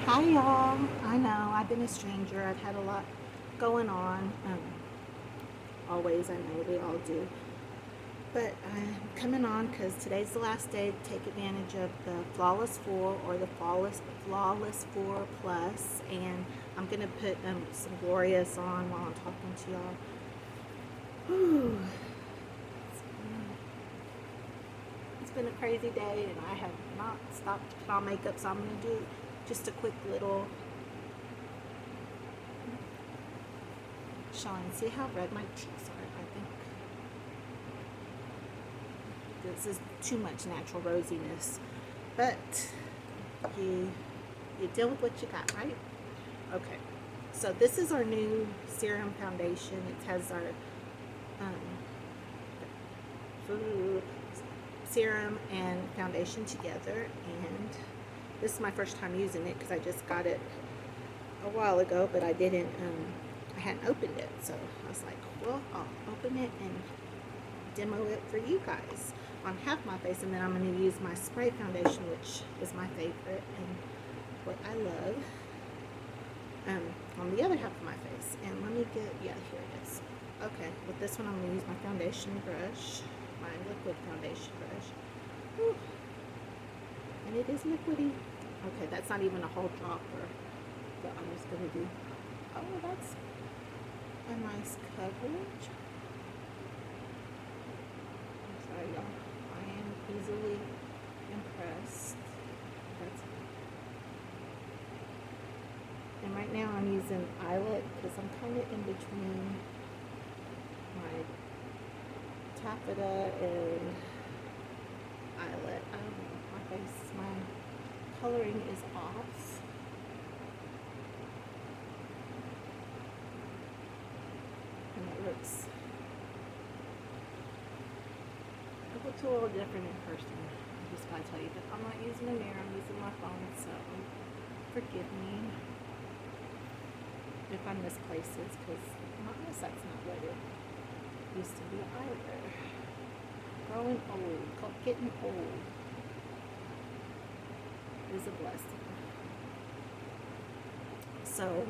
Hi y'all. I know I've been a stranger. I've had a lot going on. Always, I know we all do. But I'm coming on because today's the last day to take advantage of the Flawless 4 or the Flawless 4 Plus. And I'm going to put some Glorious on while I'm talking to y'all. Whew. It's been a crazy day and I have not stopped to put on makeup. So I'm going to do just a quick little shine. See how red my cheeks are? I think this is too much natural rosiness. But you you deal with what you got, right? Okay. So this is our new serum foundation. It has our um, serum and foundation together, and this is my first time using it because I just got it a while ago, but I didn't. I hadn't opened it, so I was like, well, I'll open it and demo it for you guys on half my face, and then I'm going to use my spray foundation, which is my favorite and what I love, on the other half of my face. And let me get, yeah, here it is. Okay, with this one I'm going to use my foundation brush, my liquid foundation brush. Whew. And it is liquidy. Okay, that's not even a whole dropper, but I'm just going to do, oh, that's a nice coverage. I'm sorry, y'all. I am easily impressed. That's, and right now I'm using eyelet because I'm kind of in between my taffeta and eyelet. I don't know. My face, my coloring is off. And it looks a little different in person. I'm just gotta tell you, but I'm not using a mirror, I'm using my phone, so forgive me if I miss places, because that's not what it used to be either. Growing old, getting old is a blessing. So,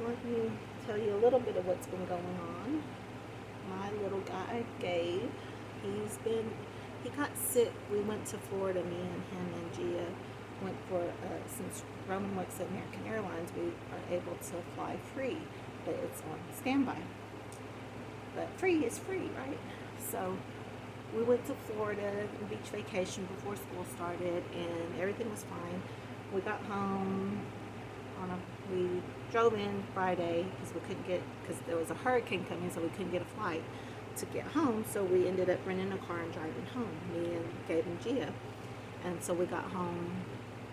let me tell you a little bit of what's been going on. My little guy, Gabe, he got sick. We went to Florida, me and him and Gia went for, since Roman works at American Airlines, we are able to fly free, but it's on standby. But free is free, right? So we went to Florida, beach vacation before school started, and everything was fine. We got home we drove in Friday because we couldn't get, because there was a hurricane coming, so we couldn't get a flight to get home. So we ended up renting a car and driving home, me and Gabe and Gia. And so we got home,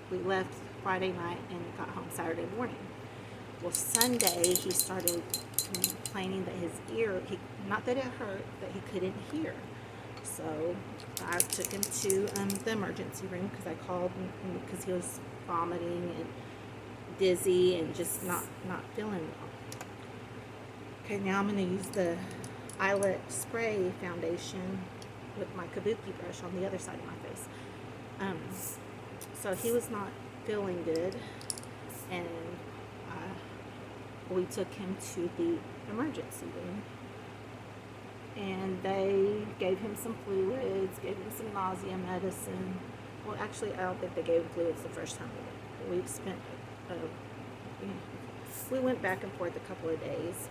we left Friday night and got home Saturday morning. Well, Sunday he started complaining that his ear, not that it hurt, that he couldn't hear. So I took him to the emergency room because I called because he was vomiting and dizzy and just not feeling well. Okay, now I'm going to use the eyelet spray foundation with my kabuki brush on the other side of my face. So he was not feeling good, and we took him to the emergency room, and they gave him some fluids, gave him some nausea medicine. Well, actually, I don't think they gave him fluids the first time. We spent we went back and forth a couple of days,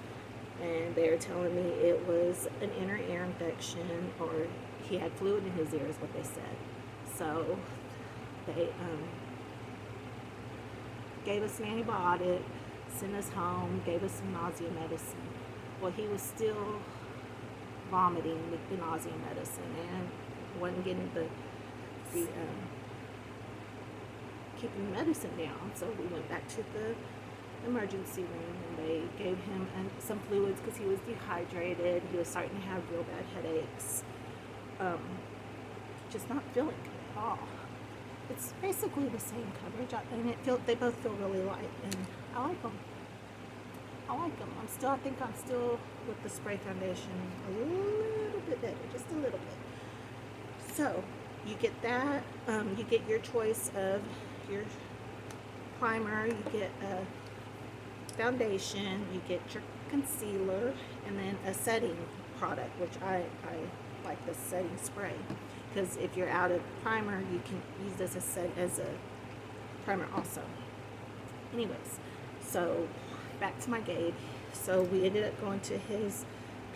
and they were telling me it was an inner ear infection, or he had fluid in his ear is what they said. So they gave us an antibiotic, sent us home, gave us some nausea medicine. Well, he was still vomiting with the nausea medicine and wasn't getting the keeping the medicine down. So we went back to the emergency room, and they gave him some fluids because he was dehydrated. He was starting to have real bad headaches. Just not feeling good at all. It's basically the same coverage, and they both feel really light, and I like them. I think I'm still with the spray foundation a little bit better, just a little bit. So you get that. You get your choice of your primer, you get a foundation, you get your concealer, and then a setting product, which I like the setting spray, because if you're out of primer, you can use this as a primer also. Anyways, so back to my Gabe. So we ended up going to his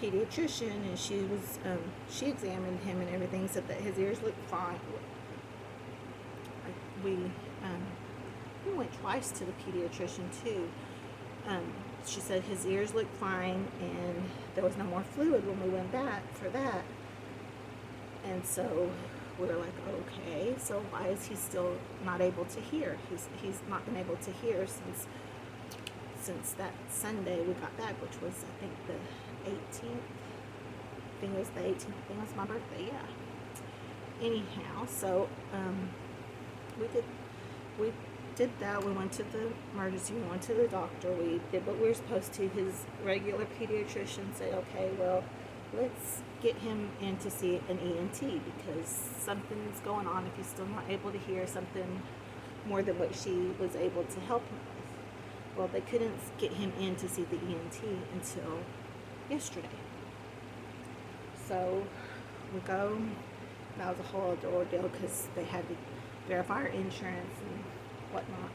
pediatrician, and she examined him and everything, said that his ears looked fine. We went twice to the pediatrician too. She said his ears looked fine and there was no more fluid when we went back for that. And so we were like, okay, so why is he still not able to hear? He's not been able to hear since that Sunday we got back, which was, I think, the 18th. I think it was the 18th. I think it was my birthday, yeah. Anyhow, so we did that. We went to the emergency, we went to the doctor, we did what we were supposed to. His regular pediatrician said, okay, well, let's get him in to see an ENT because something's going on if he's still not able to hear, something more than what she was able to help him with. Well, they couldn't get him in to see the ENT until yesterday. So we go. That was a whole other ordeal because they had to verify our insurance and whatnot.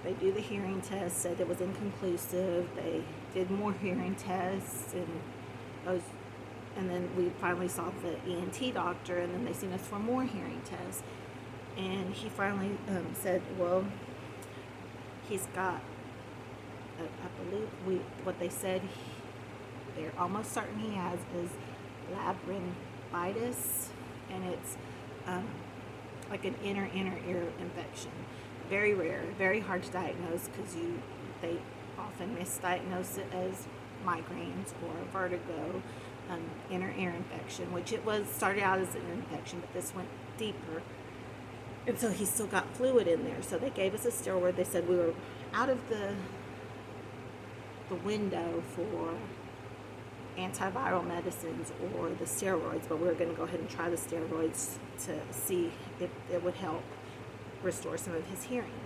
They do the hearing test, said it was inconclusive. They did more hearing tests, and then we finally saw the ENT doctor, and then they seen us for more hearing tests. And he finally said, well, he's got, I believe what they said, they're almost certain he has is labyrinthitis, and it's like an inner ear infection. Very rare, very hard to diagnose because they often misdiagnose it as migraines or vertigo, inner ear infection, which it started out as an infection, but this went deeper. And so he's still got fluid in there. So they gave us a steroid. They said we were out of the window for antiviral medicines or the steroids, but we were going to go ahead and try the steroids to see if it would help restore some of his hearing.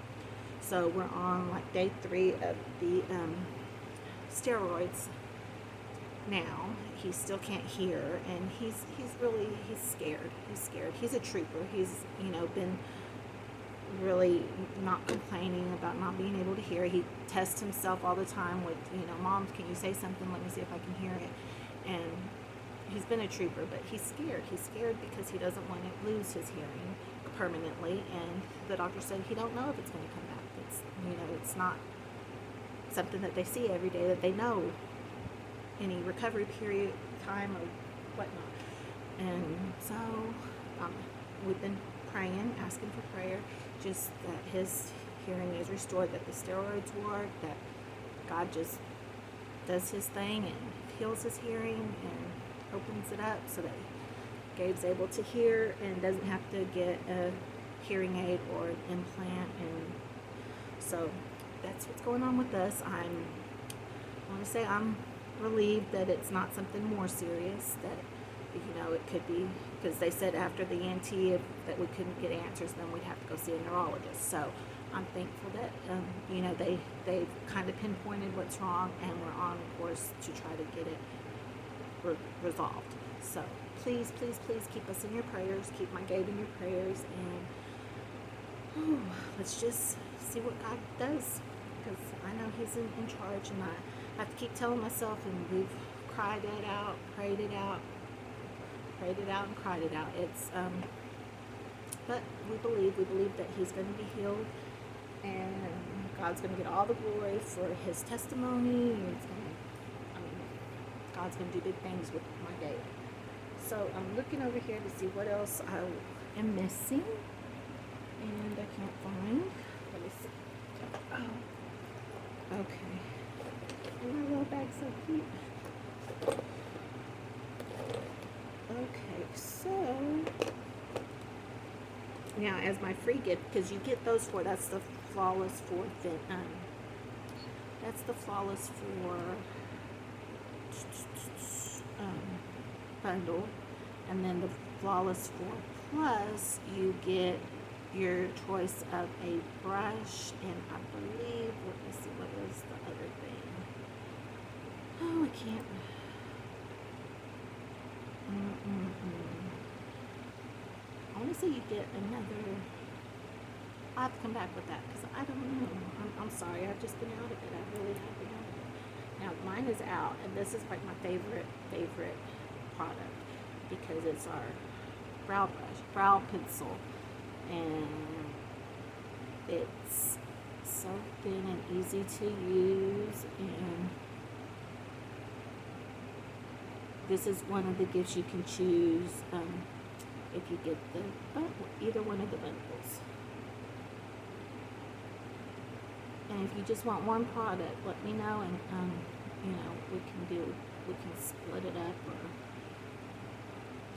So we're on like day 3 of the steroids now. He still can't hear, and he's scared. He's a trooper. He's been really not complaining about not being able to hear. He tests himself all the time with, Mom, can you say something? Let me see if I can hear it. And he's been a trooper, but he's scared. He's scared because he doesn't want to lose his hearing permanently. And the doctor said he don't know if it's going to come back. It's not something that they see every day, that they know any recovery period, time, or whatnot. And so we've been praying, asking for prayer, just that his hearing is restored, that the steroids work, that God just does his thing and heals his hearing and opens it up so that Gabe's able to hear and doesn't have to get a hearing aid or an implant. And so that's what's going on with us. I want to say I'm relieved that it's not something more serious, that it could be, because they said after the ENT that we couldn't get answers, then we'd have to go see a neurologist. So I'm thankful that they've kind of pinpointed what's wrong, and we're on course to try to get it resolved. So please keep us in your prayers, keep my Gabe in your prayers, and let's just see what God does, because I know he's in charge, and I have to keep telling myself, and we've cried it out, prayed it out, and cried it out. It's but we believe that he's going to be healed, and God's going to get all the glory for his testimony. God's going to do big things with my Gabe. So I'm looking over here to see what else I am missing, and I can't find. Let me see. Oh, okay. My little bag's so cute. Okay, so now as my free gift, because you get those that's the Flawless 4 that's the Flawless 4 bundle, and then the Flawless 4 Plus, you get your choice of a brush, and I believe, let me see, what was the other thing? Oh, I can't. I want to say you get another. I'll have to come back with that because I don't know. I'm sorry. I've just been out of it. I really have been out of it. Now mine is out, and this is like my favorite product because it's our brow pencil, and it's so thin and easy to use. And this is one of the gifts you can choose if you get either one of the bundles. And if you just want one product, let me know, and we can split it up or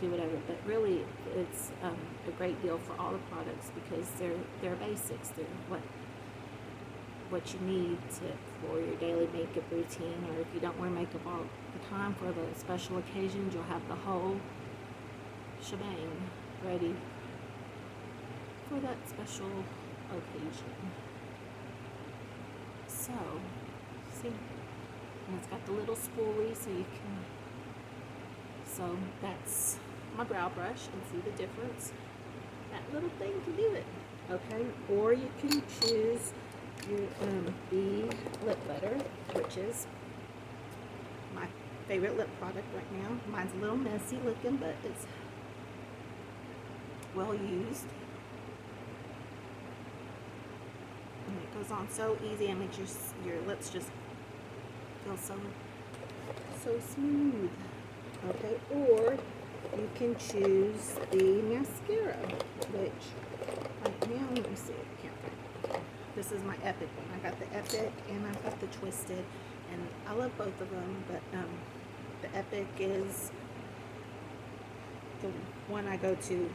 do whatever. But really, it's a great deal for all the products because they're basics. They're what you need for your daily makeup routine, or if you don't wear makeup all the time for the special occasions, you'll have the whole shebang ready for that special occasion. So, see, and it's got the little spoolie so you can, so that's my brow brush, and see the difference. That little thing can do it, okay? Or you can choose your the lip butter, which is my favorite lip product right now. Mine's a little messy looking, but it's well used. And it goes on so easy and makes your lips just feel so smooth. Okay, or you can choose the mascara, which right now, let me see, I can't find it. This is my Epic one. I got the Epic and I've got the Twisted, and I love both of them, but the Epic is the one I go to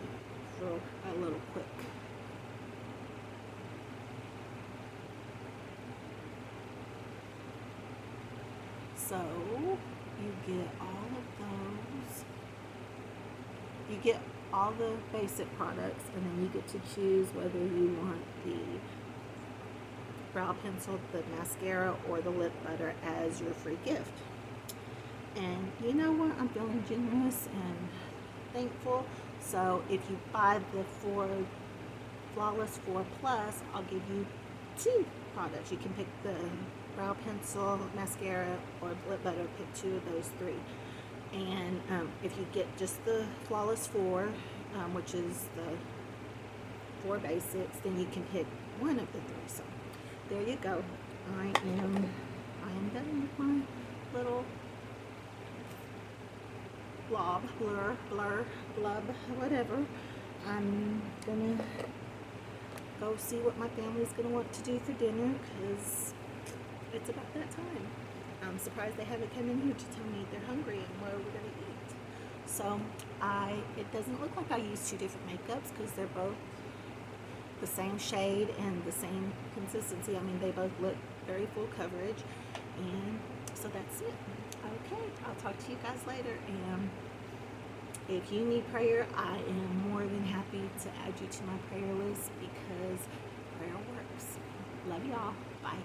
for a little quick. So you get all of those. You get all the basic products, and then you get to choose whether you want the brow pencil, the mascara, or the lip butter as your free gift. And you know what? I'm feeling generous and thankful. So if you buy the Flawless 4 Plus, I'll give you 2 products. You can pick the brow pencil, mascara, or lip butter. Pick 2 of those 3. And if you get just the Flawless 4, which is the 4 basics, then you can pick one of the 3. So there you go. I am done with my little blub, whatever. I'm gonna go see what my family's gonna want to do for dinner because it's about that time. I'm surprised they haven't come in here to tell me they're hungry and where we're gonna eat. So it doesn't look like I used 2 different makeups because they're both the same shade and the same consistency. I mean, they both look very full coverage, and so that's it. Okay, I'll talk to you guys later, and if you need prayer, I am more than happy to add you to my prayer list because prayer works. Love y'all. Bye.